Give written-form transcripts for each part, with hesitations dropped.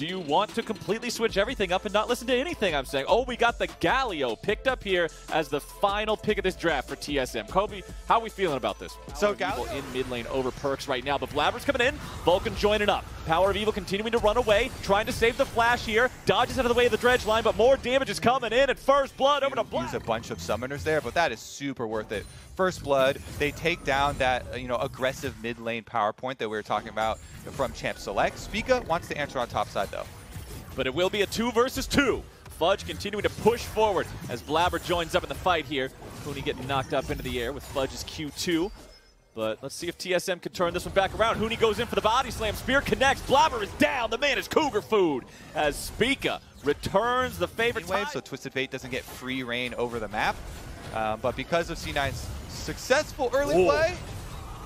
Do you want to completely switch everything up and not listen to anything I'm saying? Oh, we got the Galio picked up here as the final pick of this draft for TSM. Kobe, how are we feeling about this? So Galio in mid lane over Perks right now, but Blabber's coming in, Vulcan joining up. Power of Evil continuing to run away, trying to save the flash here, dodges out of the way of the dredge line, but more damage is coming in, and First Blood over to Black. Use a bunch of summoners there, but that is super worth it. First Blood, they take down that aggressive mid lane power point that we were talking about from Champ Select. Spica wants to answer on top side though. But it will be a 2 versus 2. Fudge continuing to push forward as Blabber joins up in the fight here. Hooney getting knocked up into the air with Fudge's Q2. But let's see if TSM can turn this one back around. Hooney goes in for the body slam. Spear connects. Blabber is down. The man is cougar food as Spica returns the favorite wave, so Twisted Fate doesn't get free reign over the map. But because of C9's successful early play,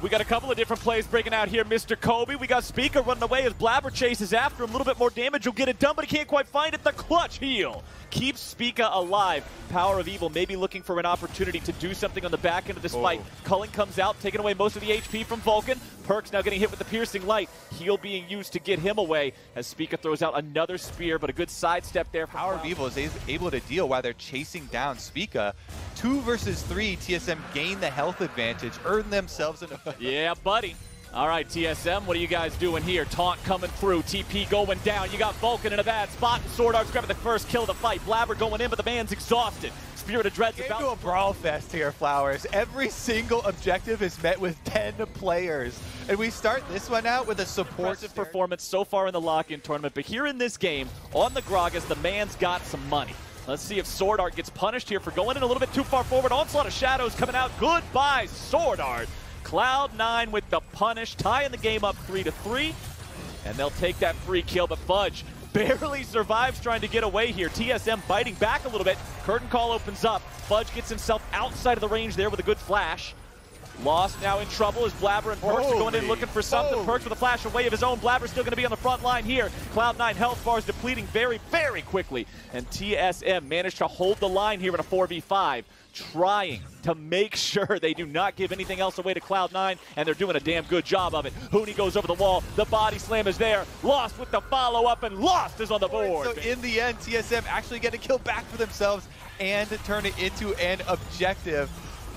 we got a couple of different plays breaking out here, Mr. Kobe. We got Spica running away as Blabber chases after him. A little bit more damage. He'll get it done, but he can't quite find it. The clutch heal keeps Spica alive. Power of Evil maybe looking for an opportunity to do something on the back end of this fight. Culling comes out, taking away most of the HP from Vulcan. Perks now getting hit with the piercing light. Heal being used to get him away as Spica throws out another spear, but a good sidestep there. Power of Evil is able to deal while they're chasing down Spica. 2 versus 3, TSM gain the health advantage, earn themselves an Yeah, buddy. All right, TSM, what are you guys doing here? Taunt coming through, TP going down. You got Vulcan in a bad spot, and Sword Art's grabbing the first kill of the fight. Blabber going in, but the man's exhausted. Spirit of Dread's about to a brawl fest here, Flowers. Every single objective is met with 10 players. And we start this one out with a support performance so far in the lock-in tournament. But here in this game, on the Gragas, the man's got some money. Let's see if Sword Art gets punished here for going in a little bit too far forward. Onslaught of Shadows coming out. Goodbye, Sword Art. Cloud9 with the punish, tying the game up 3-3. And they'll take that free kill, but Fudge barely survives trying to get away here. TSM biting back a little bit. Curtain call opens up. Fudge gets himself outside of the range there with a good flash. Lost now in trouble as Blabber and Perks are going in looking for something. Perks with a flash away of his own. Blabber's still going to be on the front line here. Cloud9 health bars depleting very, very quickly. And TSM managed to hold the line here in a 4v5, trying to make sure they do not give anything else away to Cloud9, and they're doing a damn good job of it. Hooney goes over the wall. The body slam is there. Lost with the follow-up, and Lost is on the board. So in the end, TSM actually get a kill back for themselves and to turn it into an objective.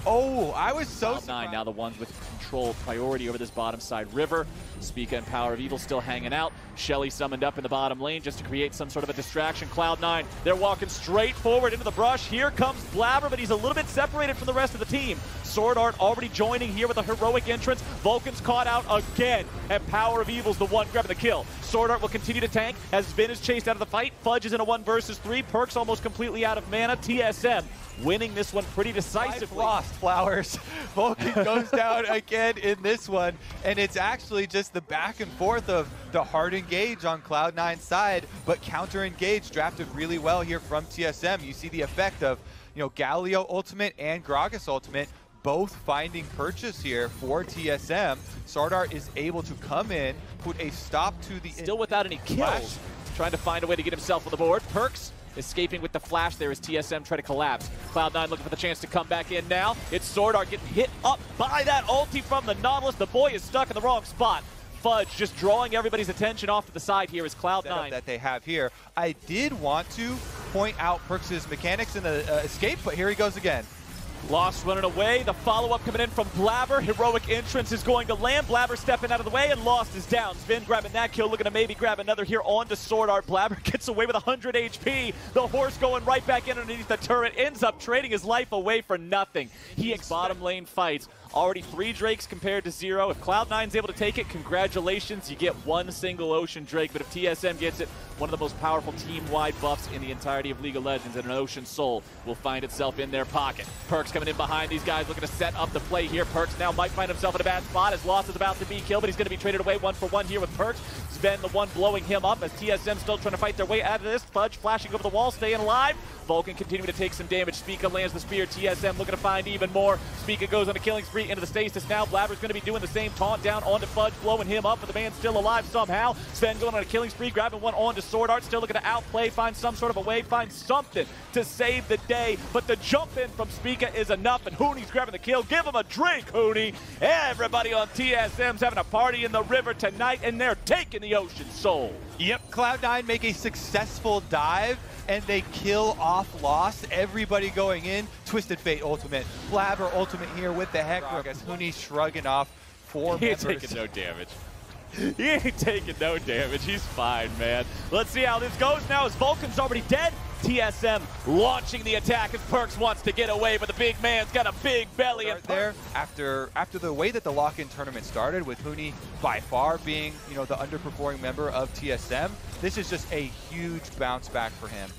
Oh, I was so Cloud9 now the ones with control priority over this bottom side river. Spica and Power of Evil still hanging out. Shelly summoned up in the bottom lane just to create some sort of a distraction. Cloud9, they're walking straight forward into the brush. Here comes Blabber, but he's a little bit separated from the rest of the team. Sword Art already joining here with a heroic entrance. Vulcan's caught out again, and Power of Evil's the one grabbing the kill. Sword Art will continue to tank as Vin is chased out of the fight. Fudge is in a 1 versus 3. Perks almost completely out of mana. TSM winning this one pretty decisively. Lost, Flowers. Vulcan goes down again in this one, and it's actually just the back and forth of the hard engage on Cloud9's side, but counter engage drafted really well here from TSM. You see the effect of, Galio ultimate and Gragas ultimate both finding purchase here for TSM. Sword Art is able to come in, put a stop to the... Still without any kills, trying to find a way to get himself on the board. Perks escaping with the flash there as TSM try to collapse. Cloud9 looking for the chance to come back in now. It's Sword Art getting hit up by that ulti from the Nautilus. The boy is stuck in the wrong spot. Fudge just drawing everybody's attention off to the side here as Cloud9. That they have here. I did want to point out Perks' mechanics in the escape, but here he goes again. Lost running away. The follow-up coming in from Blabber. Heroic entrance is going to land. Blabber stepping out of the way, and Lost is down. Sven grabbing that kill, looking to maybe grab another here on to Sword Art. Blabber gets away with 100 HP. The horse going right back in underneath the turret. Ends up trading his life away for nothing. He bottom lane fights. Already 3 Drakes compared to 0. If Cloud9's able to take it, congratulations. You get 1 single Ocean Drake. But if TSM gets it, one of the most powerful team-wide buffs in the entirety of League of Legends, and an Ocean Soul will find itself in their pocket. Perks coming in behind these guys, looking to set up the play here. Perks now might find himself in a bad spot as Lost is about to be killed, but he's going to be traded away 1-for-1 here with Perks. Sven the one blowing him up as TSM still trying to fight their way out of this. Fudge flashing over the wall, staying alive. Vulcan continuing to take some damage. Spica lands the spear. TSM looking to find even more. Spica goes on a killing spree into the stasis now. Blabber's going to be doing the same. Taunt down onto Fudge, blowing him up, but the man's still alive somehow. Sven going on a killing spree, grabbing one onto Sword Art, still looking to outplay, find some sort of a way, find something to save the day. But the jump in from Spica is enough, and Hooney's grabbing the kill. Give him a drink, Hooney. Everybody on TSM's having a party in the river tonight, and they're taking the the ocean, Soul. Yep, Cloud9 make a successful dive, and they kill off Lost. Everybody going in. Twisted Fate ultimate. Blabber ultimate here with the heck. Huni shrugging off 4 members. He ain't taking no damage. He ain't taking no damage. He's fine, man. Let's see how this goes now as Vulcan's already dead. TSM launching the attack as Perkz wants to get away, but the big man's got a big belly. And there, after the way that the lock-in tournament started, with Huni by far being, you know, the underperforming member of TSM, this is just a huge bounce back for him.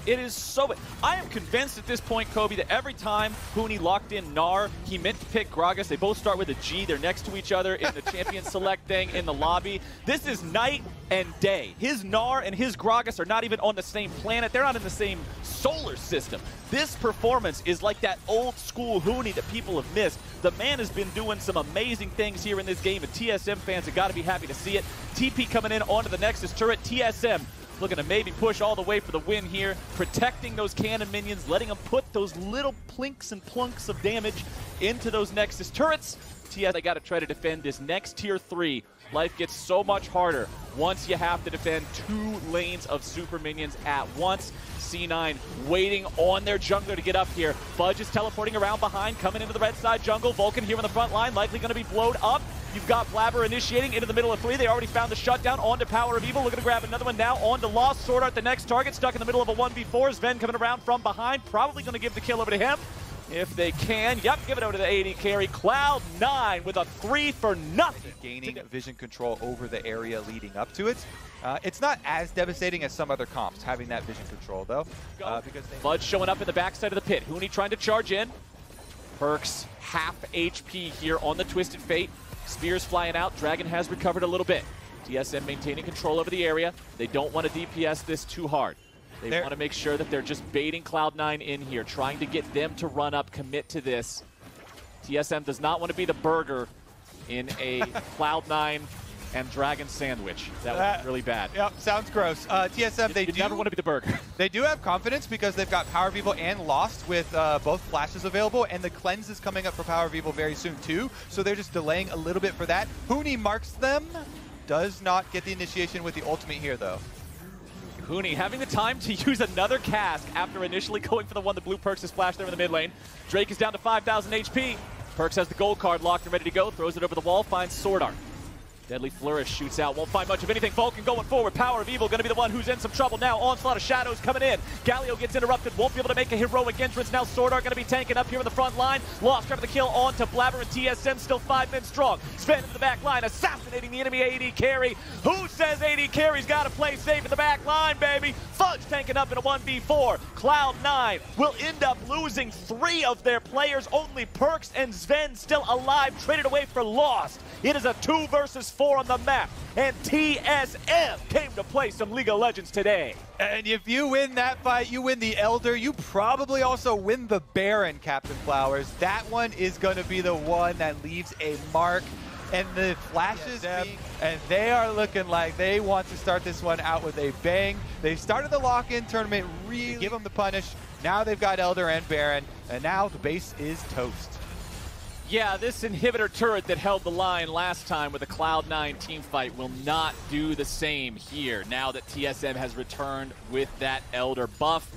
It is so... I am convinced at this point, Kobe, that every time Huni locked in Gnar, he meant to pick Gragas. They both start with a G. They're next to each other in the champion select thing in the lobby. This is night and day. His Gnar and his Gragas are not even on the same planet. They're not in the same solar system. This performance is like that old school Huni that people have missed. The man has been doing some amazing things here in this game, and TSM fans have got to be happy to see it. TP coming in onto the Nexus turret. TSM looking to maybe push all the way for the win here, protecting those cannon minions, letting them put those little plinks and plunks of damage into those Nexus turrets. They got to try to defend this next tier 3. Life gets so much harder once you have to defend 2 lanes of super minions at once. C9 waiting on their jungler to get up here. Fudge is teleporting around behind, coming into the red side jungle. Vulcan here on the front line, likely going to be blowed up. You've got Blabber initiating into the middle of 3. They already found the shutdown onto Power of Evil. Looking to grab another one now onto Lost. Sword Art the next target, stuck in the middle of a 1v4. Sven coming around from behind, probably going to give the kill over to him. If they can, yep, give it over to the AD carry. Cloud9 with a 3 for nothing. Gaining vision control over the area leading up to it. It's not as devastating as some other comps having that vision control, though. Because Fudge showing up in the backside of the pit. Huni trying to charge in. Perkz half HP here on the Twisted Fate. Spears flying out. Dragon has recovered a little bit. TSM maintaining control over the area. They don't want to DPS this too hard. They want to make sure that they're just baiting Cloud9 in here, trying to get them to run up, commit to this. TSM does not want to be the burger in a Cloud9 and Dragon sandwich. That would be really bad. Yep, sounds gross. TSM, they never want to be the burger. They do have confidence because they've got Power of Evil and Lost with both flashes available, and the cleanse is coming up for Power of Evil very soon too, so they're just delaying a little bit for that. Huni marks them, does not get the initiation with the ultimate here though. Huni having the time to use another cask after initially going for the one that blue Perkz has flashed there in the mid lane. Drake is down to 5,000 HP. Perkz has the gold card locked and ready to go, throws it over the wall, finds Sword Art. Deadly Flourish shoots out, won't find much of anything. Vulcan going forward. Power of Evil going to be the one who's in some trouble now. Onslaught of Shadows coming in. Galio gets interrupted, won't be able to make a heroic entrance. Now Sword Art going to be tanking up here in the front line. Lost grabbing the kill on to Blabber, and TSM still 5 men strong. Sven into the back line, assassinating the enemy AD carry. Who says AD carry's got to play safe in the back line, baby? Fudge tanking up in a 1v4. Cloud9 will end up losing 3 of their players. Only Perkz and Sven still alive, traded away for Lost. It is a 2 versus 4 on the map, and TSM came to play some League of Legends today. And if you win that fight, you win the Elder, you probably also win the Baron, Captain Flowers. That one is going to be the one that leaves a mark. And the flashes, and they are looking like they want to start this one out with a bang. They started the lock-in tournament, really give them the punish. Now they've got Elder and Baron, and now the base is toast. Yeah, this inhibitor turret that held the line last time with a Cloud9 teamfight will not do the same here. Now that TSM has returned with that Elder buff,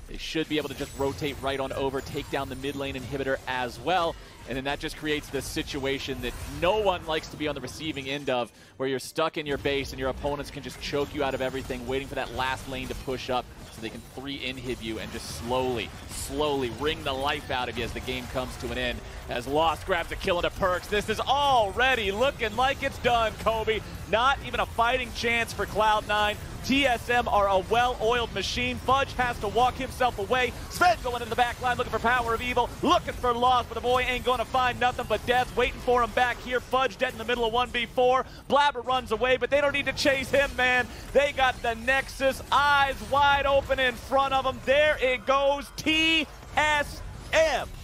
they should be able to just rotate right on over, take down the mid lane inhibitor as well. And then that just creates this situation that no one likes to be on the receiving end of, where you're stuck in your base and your opponents can just choke you out of everything, waiting for that last lane to push up so they can 3-inhib you and just slowly wring the life out of you as the game comes to an end. As Lost grabs a kill into Perkz, this is already looking like it's done, Kobe. Not even a fighting chance for Cloud9. TSM are a well-oiled machine. Fudge has to walk himself away. Sven going into the back line looking for Power of Evil, looking for Lost, but the boy ain't going to find nothing but death. Waiting for him back here. Fudge dead in the middle of 1v4. Blabber runs away, but they don't need to chase him, man. They got the Nexus, eyes wide open in front of them. There it goes. TSM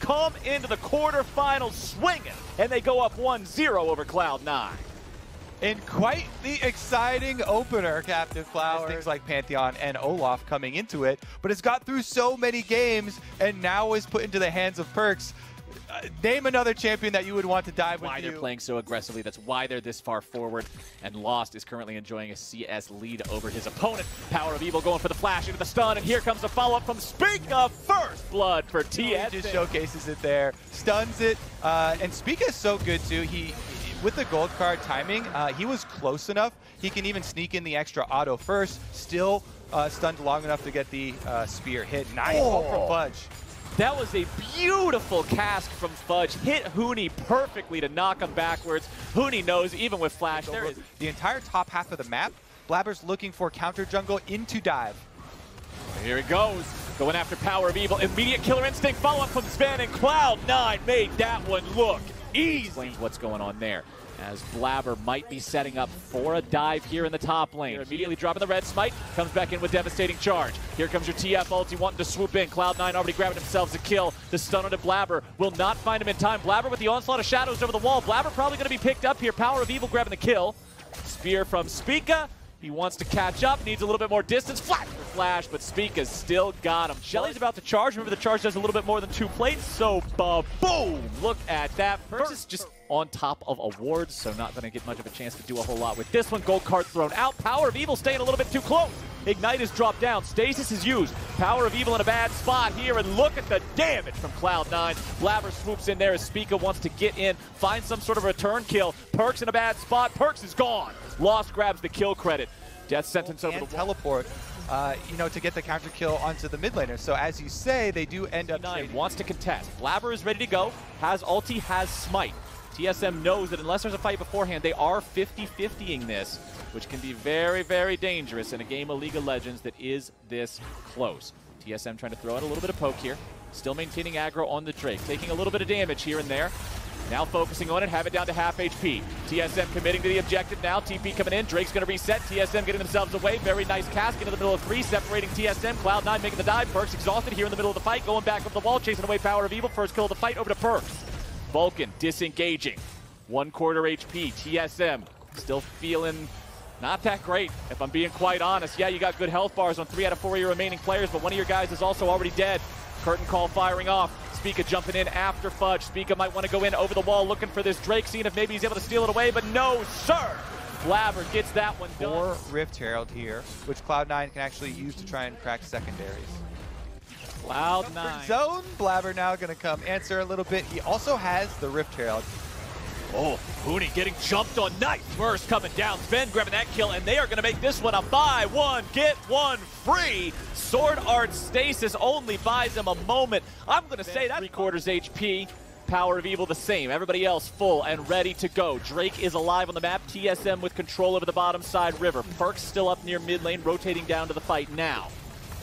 come into the quarterfinals swinging, and they go up 1-0 over Cloud9. In quite the exciting opener, Captain Flowers. Things like Pantheon and Olaf coming into it, but it's got through so many games and now is put into the hands of Perkz. name another champion that you would want to dive with. Why they're playing so aggressively. That's why they're this far forward. And Lost is currently enjoying a CS lead over his opponent. Power of Evil going for the flash into the stun, and here comes the follow-up from Spica. First blood for TSM. He just showcases it there, stuns it, and Spica is so good too. He, with the gold card timing, he was close enough. He can even sneak in the extra auto first, still stunned long enough to get the spear hit. Nice ult from Fudge. That was a beautiful cast from Fudge. Hit Huni perfectly to knock him backwards. Huni knows, even with flash, there is the entire top half of the map. Blabber's looking for counter jungle into dive. Here he goes, going after Power of Evil. Immediate killer instinct, follow-up from Sven, and Cloud9 made that one look easy. Explains what's going on there, as Blabber might be setting up for a dive here in the top lane. They're immediately dropping the red smite, comes back in with devastating charge. Here comes your TF ulti wanting to swoop in. Cloud9 already grabbing themselves a kill. The stun onto Blabber will not find him in time. Blabber with the onslaught of shadows over the wall. Blabber probably going to be picked up here. Power of Evil grabbing the kill. Spear from Spica. He wants to catch up, needs a little bit more distance. Flash for flash, but Spica's still got him. Shelly's about to charge. Remember, the charge does a little bit more than 2 plates, so boom! Look at that. First is just on top of awards, so not going to get much of a chance to do a whole lot with this one. Gold card thrown out. Power of Evil staying a little bit too close. Ignite is dropped down. Stasis is used. Power of Evil in a bad spot here, and look at the damage from Cloud9. Blabber swoops in there as Spica wants to get in, find some sort of return kill. Perks in a bad spot. Perks is gone. Lost grabs the kill credit. Death sentence over the teleport, you know, to get the counter kill onto the mid laner. So as you say, they do end up wants to contest. Blabber is ready to go. Has ulti, has smite. TSM knows that unless there's a fight beforehand, they are 50-50ing this, which can be very, very dangerous in a game of League of Legends that is this close. TSM trying to throw out a little bit of poke here. Still maintaining aggro on the Drake. Taking a little bit of damage here and there. Now focusing on it, have it down to half HP. TSM committing to the objective now. TP coming in. Drake's going to reset. TSM getting themselves away. Very nice cast into the middle of 3, separating TSM. Cloud9 making the dive. Perks exhausted here in the middle of the fight. Going back up the wall, chasing away Power of Evil. First kill of the fight over to Perks. Vulcan disengaging. 1/4 HP. TSM still feeling not that great, if I'm being quite honest. Yeah, you got good health bars on 3 out of 4 of your remaining players, but one of your guys is also already dead. Curtain call firing off. Spica jumping in after Fudge. Spica might want to go in over the wall looking for this Drake, seeing if maybe he's able to steal it away, but no, sir! Blabber gets that one done. 4 Rift Herald here, which Cloud9 can actually use to try and crack secondaries. Cloud9. Zone, Blabber now going to come answer a little bit. He also has the Rift Herald. Oh, Huni getting jumped on. Nice burst coming down. Sven grabbing that kill, and they are going to make this one a buy one, get one free. Sword Art Stasis only buys him a moment. I'm going to say that 3/4 HP. Power of Evil the same. Everybody else full and ready to go. Drake is alive on the map. TSM with control over the bottom side river. Perks still up near mid lane, rotating down to the fight now.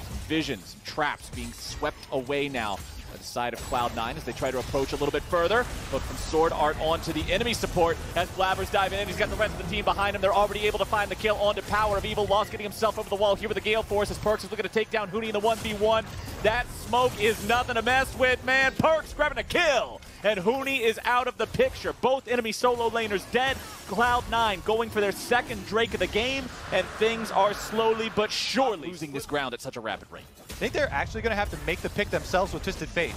Some visions, some traps being swept away now by the side of Cloud9 as they try to approach a little bit further. Look from Sword Art onto the enemy support as Blabber's diving in. He's got the rest of the team behind him. They're already able to find the kill onto Power of Evil. Lost getting himself over the wall here with the Gale Force as Perks is looking to take down Huni in the 1v1. That smoke is nothing to mess with, man. Perks grabbing a kill, and Huni is out of the picture. Both enemy solo laners dead. Cloud9 going for their second Drake of the game, and things are slowly but surely losing this ground at such a rapid rate. I think they're actually going to have to make the pick themselves with Twisted Fate.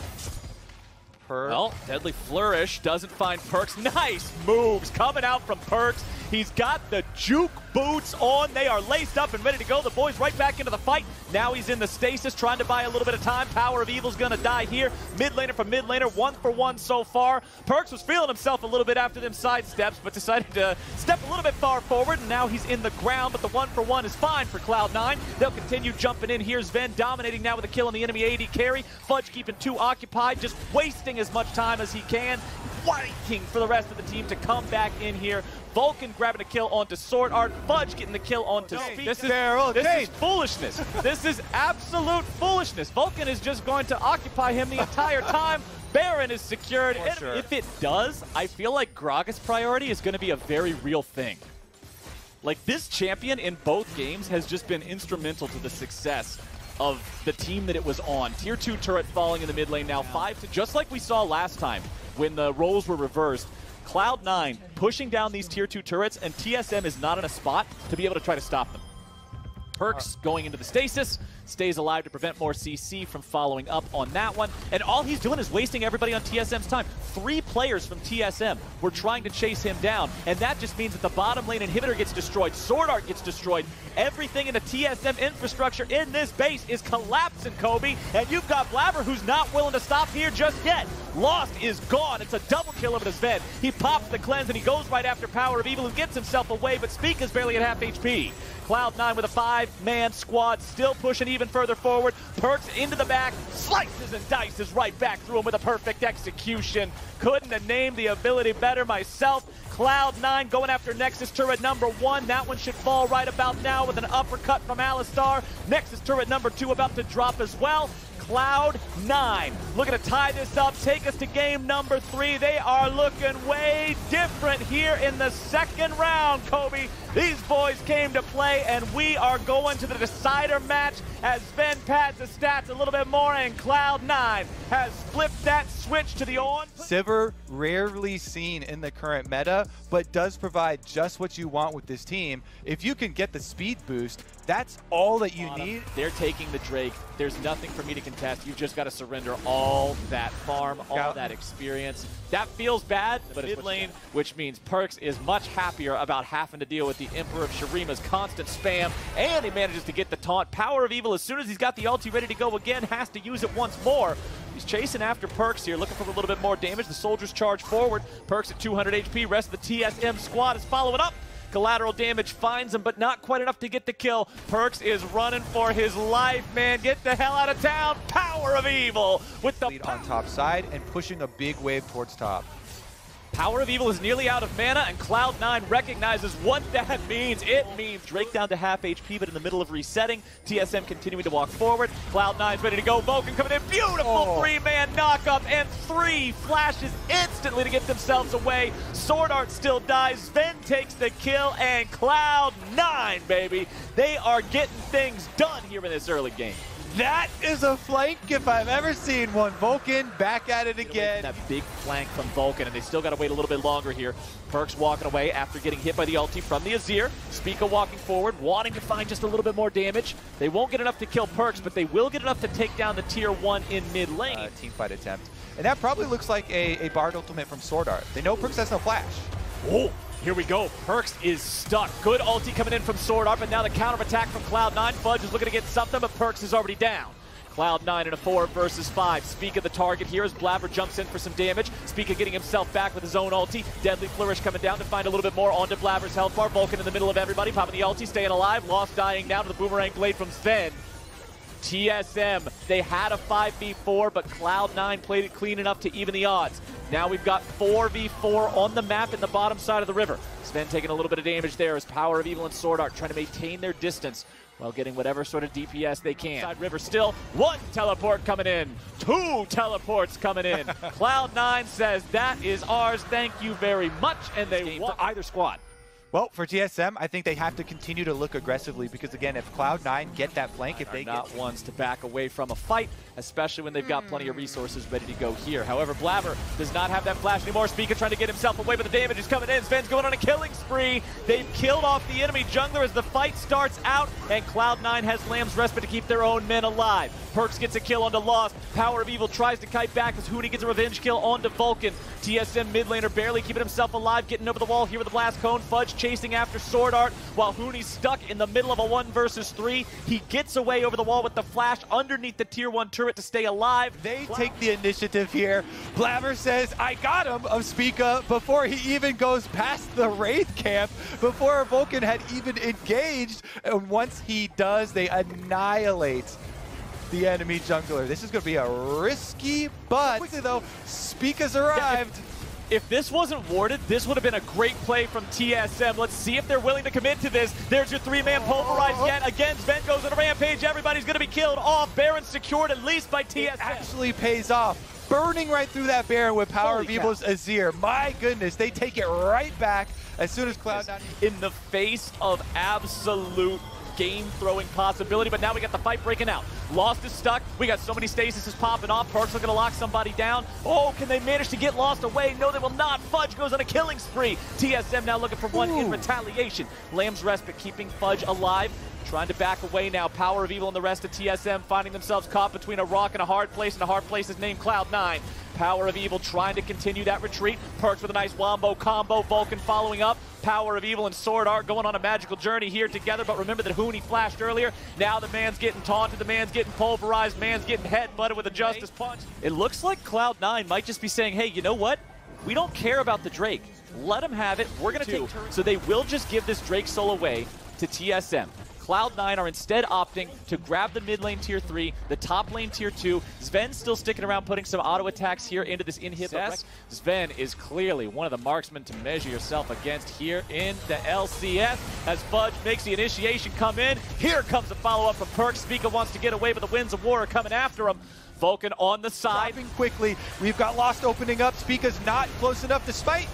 Well, Deadly Flourish doesn't find Perks. Nice moves coming out from Perks. He's got the juke boots on. They are laced up and ready to go. The boys right back into the fight. Now he's in the stasis, trying to buy a little bit of time. Power of Evil's going to die here. Mid laner from mid laner, 1-for-1 so far. Perks was feeling himself a little bit after them side steps, but decided to step a little bit far forward, and now he's in the ground, but the 1-for-1 is fine for Cloud9. They'll continue jumping in. Here's Sven dominating now with a kill on the enemy AD carry. Fudge keeping 2 occupied, just wasting as much time as he can, waiting for the rest of the team to come back in here. Vulcan grabbing a kill onto Sword Art. Fudge getting the kill onto Speed. This is foolishness. This is absolute foolishness. Vulcan is just going to occupy him the entire time. Baron is secured. Sure. If it does, I feel like Gragas priority is going to be a very real thing. Like, this champion in both games has just been instrumental to the success of the team that it was on. Tier 2 turret falling in the mid lane now, 5 to just like we saw last time when the roles were reversed. Cloud9 pushing down these tier 2 turrets, and TSM is not in a spot to be able to try to stop them. Perks going into the stasis, stays alive to prevent more CC from following up on that one. And all he's doing is wasting everybody on TSM's time. 3 players from TSM were trying to chase him down, and that just means that the bottom lane inhibitor gets destroyed, Sword Art gets destroyed. Everything in the TSM infrastructure in this base is collapsing, Kobe, and you've got Blabber who's not willing to stop here just yet. Lost is gone. It's a double kill of Sven. He pops the cleanse and he goes right after Power of Evil, who gets himself away, but Speak is barely at half HP. Cloud9 with a 5-man squad, still pushing even further forward. Perks into the back, slices and dices right back through him with a perfect execution. Couldn't have named the ability better myself. Cloud9 going after Nexus turret number 1. That one should fall right about now with an uppercut from Alistar. Nexus turret number 2 about to drop as well. Cloud9 looking to tie this up, take us to game number 3. They are looking way different here in the second round, Kobe. These boys came to play, and we are going to the decider match as Sven pads the stats a little bit more, and Cloud9 has flipped that switch to the on. Sivir, rarely seen in the current meta, but does provide just what you want with this team. If you can get the speed boost, that's all that you need. They're taking the Drake. There's nothing for me to contest. You've just got to surrender all that farm, all that experience. That feels bad, but mid lane, which means Perks is much happier about having to deal with the Emperor of Shurima's constant spam, and he manages to get the taunt. Power of Evil, as soon as he's got the ulti ready to go again, has to use it once more. He's chasing after Perks here, looking for a little bit more damage. The soldiers charge forward. Perks at 200 HP. Rest of the TSM squad is following up. Collateral damage finds him, but not quite enough to get the kill. Perks is running for his life, man. Get the hell out of town. Power of Evil with the lead on top side and pushing a big wave towards top. Power of Evil is nearly out of mana, and Cloud9 recognizes what that means. It means Drake down to half HP, but in the middle of resetting. TSM continuing to walk forward. Cloud9's ready to go. Vulcan coming in. Beautiful 3-man knockup, and 3 flashes instantly to get themselves away. Sword Art still dies. Sven takes the kill, and Cloud9, baby. They are getting things done here in this early game. That is a flank if I've ever seen one. Vulcan back at it again. That big flank from Vulcan, and they still got to wait a little bit longer here. Perks walking away after getting hit by the ulti from the Azir. Spica walking forward, wanting to find just a little bit more damage. They won't get enough to kill Perks, but they will get enough to take down the tier 1 in mid lane. Teamfight attempt. And that probably looks like a Bard ultimate from Sword Art. They know Perks has no flash. Oh, here we go. Perks is stuck. Good ulti coming in from Sword Art, but now the counterattack from Cloud9. Fudge is looking to get something, but Perks is already down. Cloud9 in a 4 versus 5. Spica the target here as Blabber jumps in for some damage. Spica getting himself back with his own ulti. Deadly Flourish coming down to find a little bit more onto Blabber's health bar. Vulcan in the middle of everybody, popping the ulti, staying alive. Lost dying down to the boomerang blade from Sven. TSM, they had a 5v4, but Cloud9 played it clean enough to even the odds. Now we've got 4v4 on the map in the bottom side of the river. Sven taking a little bit of damage there as Power of Evil and Sword Art trying to maintain their distance while getting whatever sort of DPS they can. Side river still, 1 teleport coming in, 2 teleports coming in. Cloud9 says that is ours, thank you very much, and they won for either squad. Well, for TSM, I think they have to continue to look aggressively because, again, if Cloud9 get that flank, if they not ones to back away from a fight, especially when they've got plenty of resources ready to go here. However, Blabber does not have that flash anymore. Spica trying to get himself away, but the damage is coming in. Sven's going on a killing spree. They've killed off the enemy jungler as the fight starts out, and Cloud9 has Lamb's Respite to keep their own men alive. Perks gets a kill onto Lost. Power of Evil tries to kite back as Hootie gets a revenge kill onto Vulcan. TSM mid laner barely keeping himself alive, getting over the wall here with the Blast Cone. Fudge chasing after Sword Art while Hoonie's stuck in the middle of a 1 versus 3. He gets away over the wall with the flash underneath the tier 1 turret to stay alive. They take the initiative here. Blabber says, I got him, of Spica, before he even goes past the Wraith camp, before Vulcan had even engaged. And once he does, they annihilate the enemy jungler. This is going to be a risky, but quickly though, Spica's arrived. If this wasn't warded, this would have been a great play from TSM. Let's see if they're willing to commit to this. There's your 3-man pulverize yet again. Sven goes on a rampage. Everybody's going to be killed off. Baron secured at least by TSM. It actually pays off. Burning right through that Baron with Power of Evil's Azir. My goodness, they take it right back as soon as Cloud9. In the face of absolute game-throwing possibility, but now we got the fight breaking out. Lost is stuck. We got so many stasises popping off. Perks looking to lock somebody down. Oh, can they manage to get Lost away? No, they will not. Fudge goes on a killing spree. TSM now looking for one in retaliation. Lamb's Respite keeping Fudge alive. Trying to back away now. Power of Evil and the rest of TSM finding themselves caught between a rock and a hard place, and a hard place is named Cloud9. Power of Evil trying to continue that retreat. Perks with a nice wombo combo. Vulcan following up. Power of Evil and Sword Art going on a magical journey here together, but remember that Huni flashed earlier. Now the man's getting taunted, the man's getting pulverized, man's getting headbutted with a Justice Punch. It looks like Cloud9 might just be saying, hey, you know what? We don't care about the Drake. Let him have it. We're going to take turns. So they will just give this Drake soul away to TSM. Cloud9 are instead opting to grab the mid lane tier 3, the top lane tier 2. Sven's still sticking around, putting some auto attacks here into this inhib. Sven is clearly one of the marksmen to measure yourself against here in the LCS. As Fudge makes the initiation come in, here comes a follow-up from Perks. Spica wants to get away, but the Winds of War are coming after him. Vulcan on the side. Dropping quickly. We've got Lost opening up. Spica's not close enough to smite.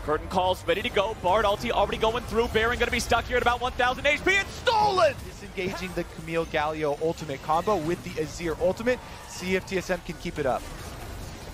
Curtain calls ready to go. Bard ulti already going through. Baron going to be stuck here at about 1,000 HP. It's stolen! Disengaging the Camille Galio ultimate combo with the Azir ultimate. See if TSM can keep it up.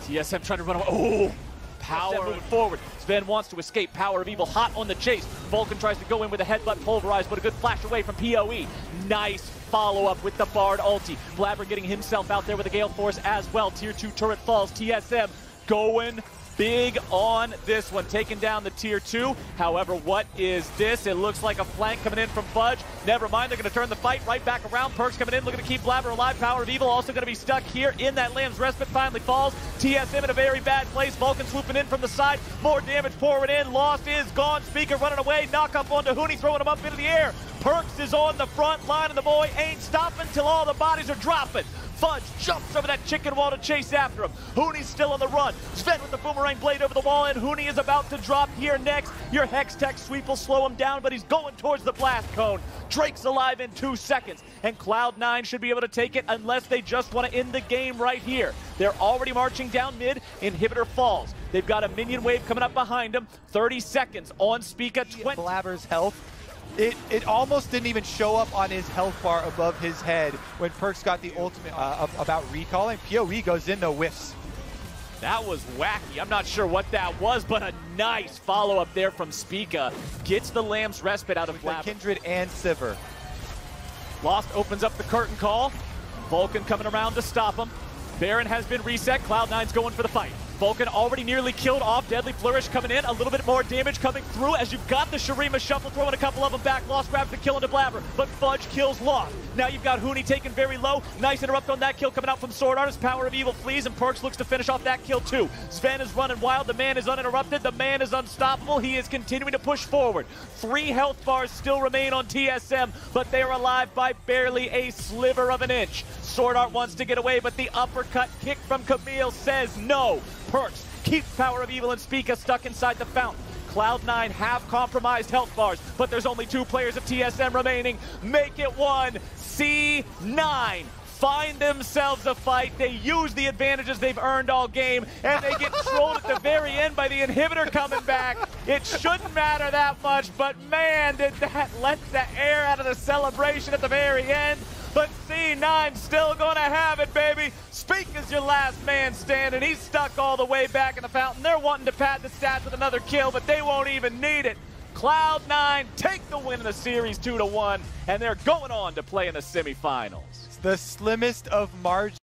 TSM trying to run away. Oh! Power moving forward. Sven wants to escape. Power of Evil hot on the chase. Vulcan tries to go in with a headbutt pulverized, but a good flash away from PoE. Nice follow-up with the Bard ulti. Blabber getting himself out there with a Gale Force as well. Tier 2 turret falls. TSM going big on this one, taking down the tier 2. However, what is this? It looks like a flank coming in from Fudge. Never mind, they're going to turn the fight right back around. Perks coming in, looking to keep Blabber alive. Power of Evil also going to be stuck here in that Lamb's Respite. Finally falls. TSM in a very bad place. Vulcan swooping in from the side. More damage pouring in. Lost is gone. Spica running away. Knock up onto Huni, throwing him up into the air. Perks is on the front line, and the boy ain't stopping till all the bodies are dropping. Fudge jumps over that chicken wall to chase after him. Huni's still on the run. Sven with the boomerang blade over the wall, and Huni is about to drop here next. Your Hex Tech sweep will slow him down, but he's going towards the blast cone. Drake's alive in 2 seconds, and Cloud9 should be able to take it unless they just want to end the game right here. They're already marching down mid. Inhibitor falls. They've got a minion wave coming up behind them. 30 seconds on Spica. Blabber's health. It almost didn't even show up on his health bar above his head when Perks got the ultimate about recalling. PoE goes in, though, whiffs. That was wacky. I'm not sure what that was, but a nice follow-up there from Spica. Gets the Lamb's Respite out of Blabber. Kindred and Sivir. Lost opens up the curtain call. Vulcan coming around to stop him. Baron has been reset. Cloud9's going for the fight. Vulcan already nearly killed off. Deadly Flourish coming in. A little bit more damage coming through as you've got the Shurima Shuffle throwing a couple of them back. Lost grabs the kill into Blabber, but Fudge kills Lost. Now you've got Huni taken very low. Nice interrupt on that kill coming out from Sword Art as Power of Evil flees, and Perks looks to finish off that kill too. Sven is running wild. The man is uninterrupted. The man is unstoppable. He is continuing to push forward. 3 health bars still remain on TSM, but they are alive by barely a sliver of an inch. Sword Art wants to get away, but the uppercut kick from Camille says no. Perks keeps Power of Evil and Spica stuck inside the fountain. Cloud9 have compromised health bars, but there's only 2 players of TSM remaining. Make it 1. C9 find themselves a fight. They use the advantages they've earned all game, and they get trolled at the very end by the inhibitor coming back. It shouldn't matter that much, but man, did that let the air out of the celebration at the very end. But C9's still gonna have it, baby. Spica's your last man standing. He's stuck all the way back in the fountain. They're wanting to pad the stats with another kill, but they won't even need it. Cloud9 take the win in the series 2-1, and they're going on to play in the semifinals. It's the slimmest of margins.